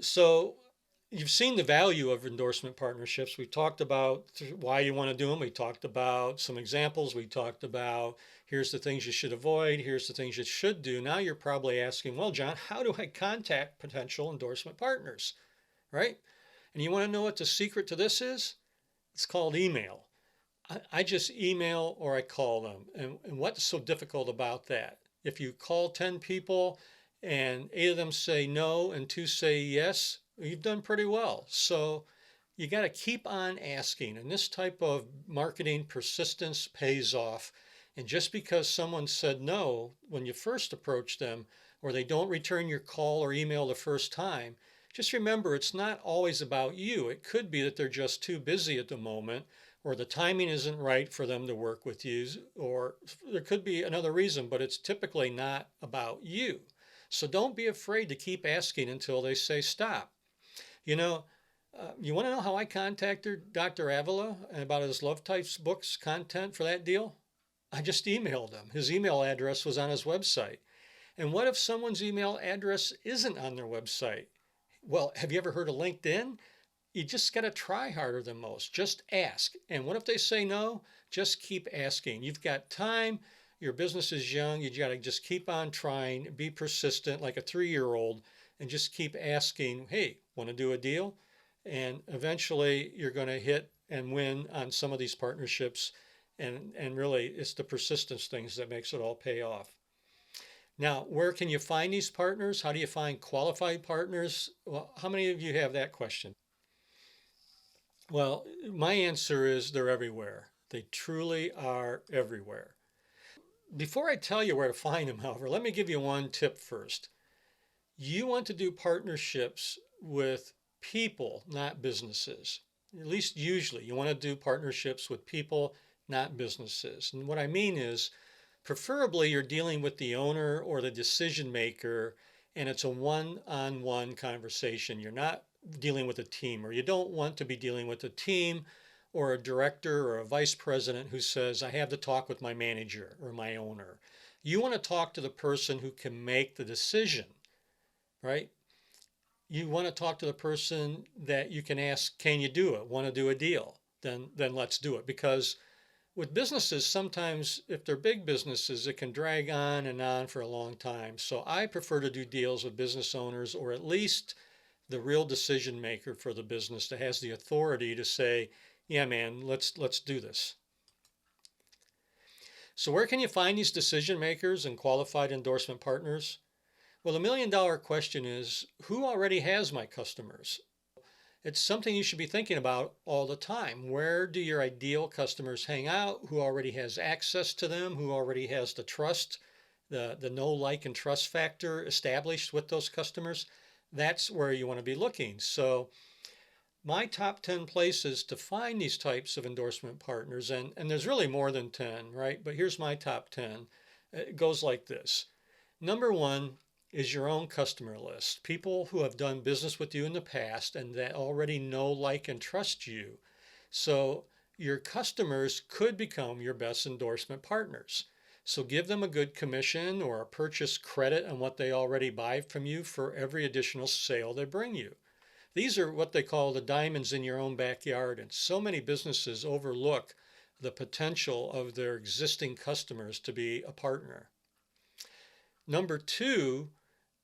So you've seen the value of endorsement partnerships. We talked about why you want to do them. We talked about some examples. We talked about here's the things you should avoid. Here's the things you should do. Now you're probably asking, well, John, how do I contact potential endorsement partners? Right? And you want to know what the secret to this is? It's called email. I just email or I call them. And what's so difficult about that? If you call 10 people and eight of them say no and two say yes, you've done pretty well. So you got to keep on asking. And this type of marketing persistence pays off. And just because someone said no when you first approach them, or they don't return your call or email the first time, just remember it's not always about you. It could be that they're just too busy at the moment, or the timing isn't right for them to work with you, or there could be another reason, but it's typically not about you. So don't be afraid to keep asking until they say stop. You know, you want to know how I contacted Dr. Avila about his Love Types books content for that deal? I just emailed him. His email address was on his website. And what if someone's email address isn't on their website? Well, have you ever heard of LinkedIn? You just got to try harder than most. Just ask. And what if they say no? Just keep asking. You've got time. Your business is young. You got to just keep on trying, be persistent like a 3-year-old, and just keep asking, hey, want to do a deal? And eventually you're going to hit and win on some of these partnerships. And really, it's the persistence things that makes it all pay off. Now, where can you find these partners? How do you find qualified partners? Well, how many of you have that question? Well, my answer is they're everywhere. They truly are everywhere. Before I tell you where to find them, however, let me give you one tip first. You want to do partnerships with people, not businesses. At least usually, you want to do partnerships with people, not businesses. And what I mean is, preferably you're dealing with the owner or the decision maker, and it's a one-on-one conversation. You're not dealing with a team, or you don't want to be dealing with a team or a director or a vice president who says, I have to talk with my manager or my owner. You want to talk to the person who can make the decision, right? You want to talk to the person that you can ask, can you do it? Want to do a deal? Then let's do it. Because with businesses, sometimes if they're big businesses, it can drag on for a long time. So I prefer to do deals with business owners, or at least the real decision maker for the business that has the authority to say, yeah, man, let's do this. So where can you find these decision makers and qualified endorsement partners? Well, the $1 million question is, who already has my customers? It's something you should be thinking about all the time. Where do your ideal customers hang out? Who already has access to them? Who already has the trust, the know, like, and trust factor established with those customers? That's where you want to be looking. So my top 10 places to find these types of endorsement partners, and there's really more than 10, right? But here's my top 10. It goes like this. Number one is your own customer list. People who have done business with you in the past and that already know, like, and trust you. So your customers could become your best endorsement partners. So give them a good commission or a purchase credit on what they already buy from you for every additional sale they bring you. These are what they call the diamonds in your own backyard, and so many businesses overlook the potential of their existing customers to be a partner. Number two,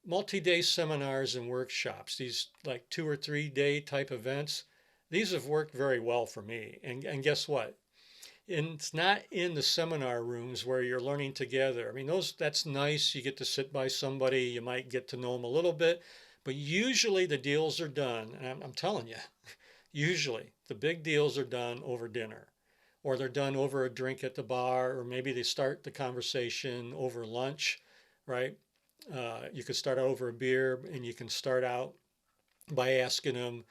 multi-day seminars and workshops, these like 2 or 3 day type events, these have worked very well for me. And guess what? It's not in the seminar rooms where you're learning together. I mean, that's nice. You get to sit by somebody, you might get to know them a little bit, but usually the deals are done, and I'm telling you, usually the big deals are done over dinner, or they're done over a drink at the bar, or maybe they start the conversation over lunch, right? You could start out over a beer, and you can start out by asking them,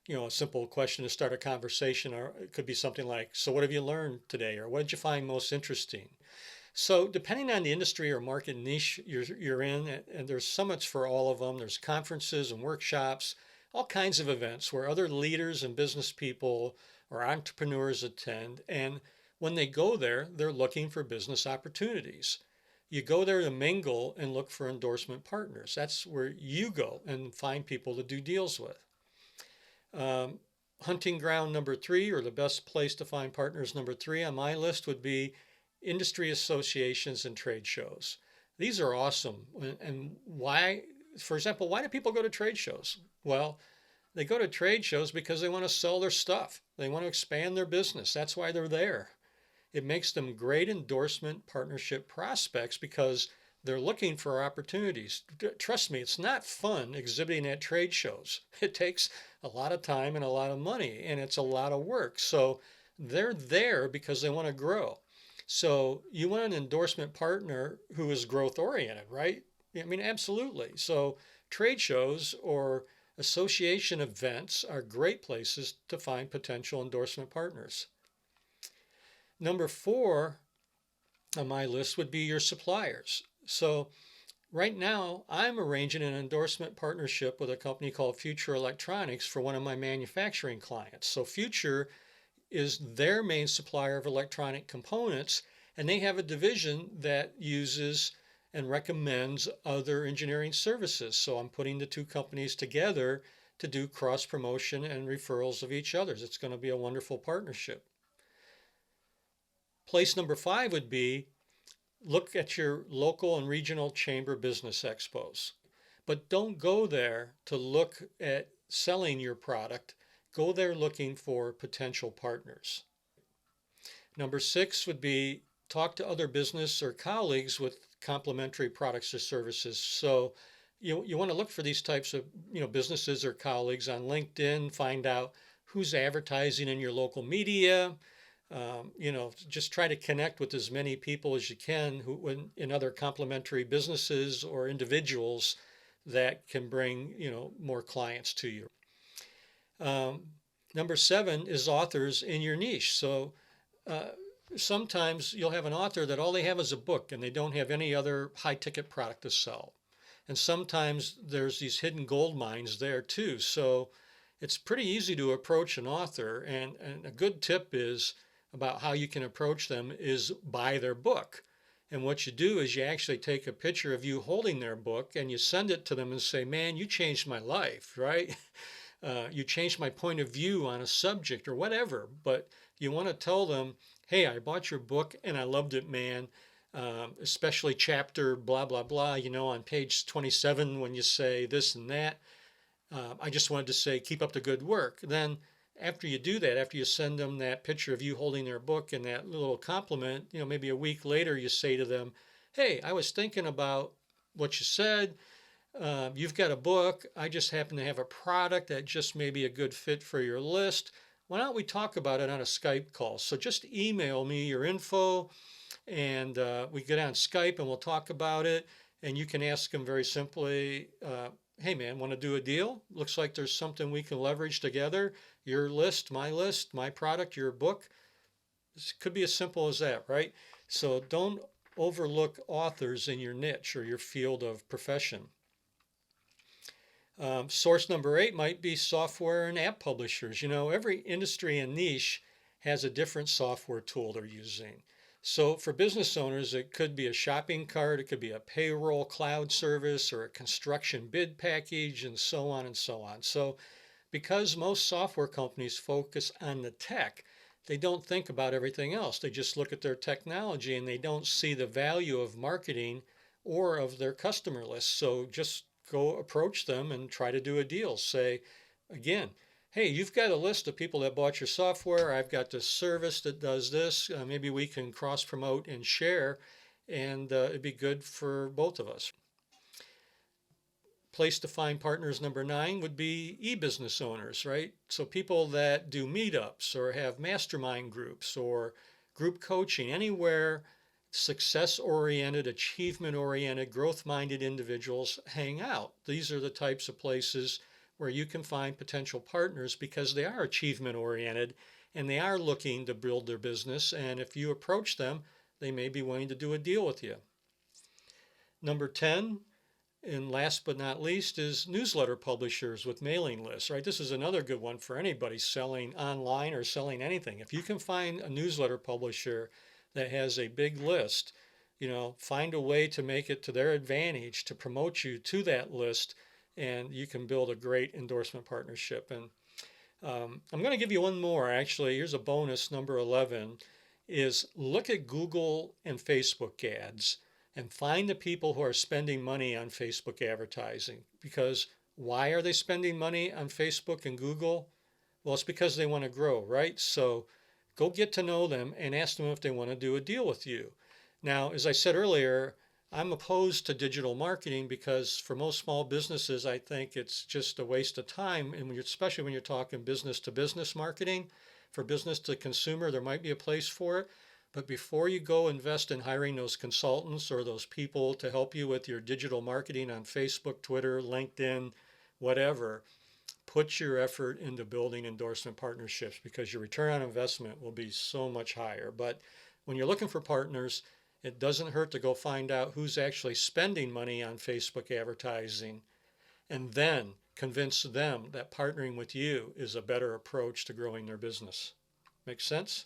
a simple question to start a conversation, or it could be something like, so what have you learned today? Or what did you find most interesting? So depending on the industry or market niche you're in, and there's summits for all of them, there's conferences and workshops, all kinds of events where other leaders and business people or entrepreneurs attend. And when they go there, they're looking for business opportunities. You go there to mingle and look for endorsement partners. That's where you go and find people to do deals with. Um, Hunting ground number three, or the best place to find partners number three on my list, would be industry associations and trade shows. These are awesome. And why, for example, why do people go to trade shows? Well, they go to trade shows because they want to sell their stuff. They want to expand their business. That's why they're there. It makes them great endorsement partnership prospects because they're looking for opportunities. Trust me, it's not fun exhibiting at trade shows. It takes a lot of time and a lot of money, and it's a lot of work. So they're there because they want to grow. So you want an endorsement partner who is growth oriented, right? I mean, absolutely. So trade shows or association events are great places to find potential endorsement partners. Number four on my list would be your suppliers. So right now, I'm arranging an endorsement partnership with a company called Future Electronics for one of my manufacturing clients. So Future is their main supplier of electronic components, and they have a division that uses and recommends other engineering services. So I'm putting the two companies together to do cross promotion and referrals of each other's. It's going to be a wonderful partnership. Place number five would be look at your local and regional chamber business expos. But don't go there to look at selling your product. Go there looking for potential partners. Number six would be talk to other business or colleagues with complementary products or services. So you want to look for these types of businesses or colleagues on LinkedIn, find out who's advertising in your local media. Just try to connect with as many people as you can who in other complementary businesses or individuals that can bring more clients to you. Number seven is authors in your niche. So sometimes you'll have an author that all they have is a book and they don't have any other high ticket product to sell. And sometimes there's these hidden gold mines there too. So it's pretty easy to approach an author. And a good tip is about how you can approach them is buy their book. And what you do is you actually take a picture of you holding their book and you send it to them and say, man, you changed my life, right? You changed my point of view on a subject or whatever. But you want to tell them, hey, I bought your book and I loved it, man. Especially chapter blah, blah, blah, on page 27 when you say this and that. I just wanted to say, keep up the good work. Then after you do that, after you send them that picture of you holding their book and that little compliment, maybe a week later you say to them, hey, I was thinking about what you said. You've got a book. I just happen to have a product that just may be a good fit for your list. Why don't we talk about it on a Skype call? So just email me your info and we get on Skype and we'll talk about it. And you can ask them very simply, hey man, want to do a deal? Looks like there's something we can leverage together. Your list, my product, your book. This could be as simple as that, right? So don't overlook authors in your niche or your field of profession. Source number 8 might be software and app publishers. Every industry and niche has a different software tool they're using. So for business owners, it could be a shopping cart, it could be a payroll cloud service or a construction bid package and so on and so on. So because most software companies focus on the tech, they don't think about everything else. They just look at their technology and they don't see the value of marketing or of their customer list. So just go approach them and try to do a deal. Say, again, hey, you've got a list of people that bought your software. I've got this service that does this. Maybe we can cross promote and share, and it'd be good for both of us. Place to find partners number 9 would be e-business owners, right? So people that do meetups or have mastermind groups or group coaching, anywhere success-oriented, achievement-oriented, growth-minded individuals hang out. These are the types of places where you can find potential partners because they are achievement-oriented and they are looking to build their business. And if you approach them, they may be willing to do a deal with you. Number 10, and last but not least, is newsletter publishers with mailing lists, right? This is another good one for anybody selling online or selling anything. If you can find a newsletter publisher that has a big list, find a way to make it to their advantage to promote you to that list, and you can build a great endorsement partnership. And I'm going to give you one more, actually. Here's a bonus, number 11, is look at Google and Facebook ads and find the people who are spending money on Facebook advertising. Because why are they spending money on Facebook and Google? Well, it's because they want to grow, right? So go get to know them and ask them if they want to do a deal with you. Now, as I said earlier, I'm opposed to digital marketing because for most small businesses, I think it's just a waste of time. And especially when you're talking business to business marketing, for business to consumer, there might be a place for it. But before you go invest in hiring those consultants or those people to help you with your digital marketing on Facebook, Twitter, LinkedIn, whatever, put your effort into building endorsement partnerships because your return on investment will be so much higher. But when you're looking for partners, it doesn't hurt to go find out who's actually spending money on Facebook advertising and then convince them that partnering with you is a better approach to growing their business. Make sense?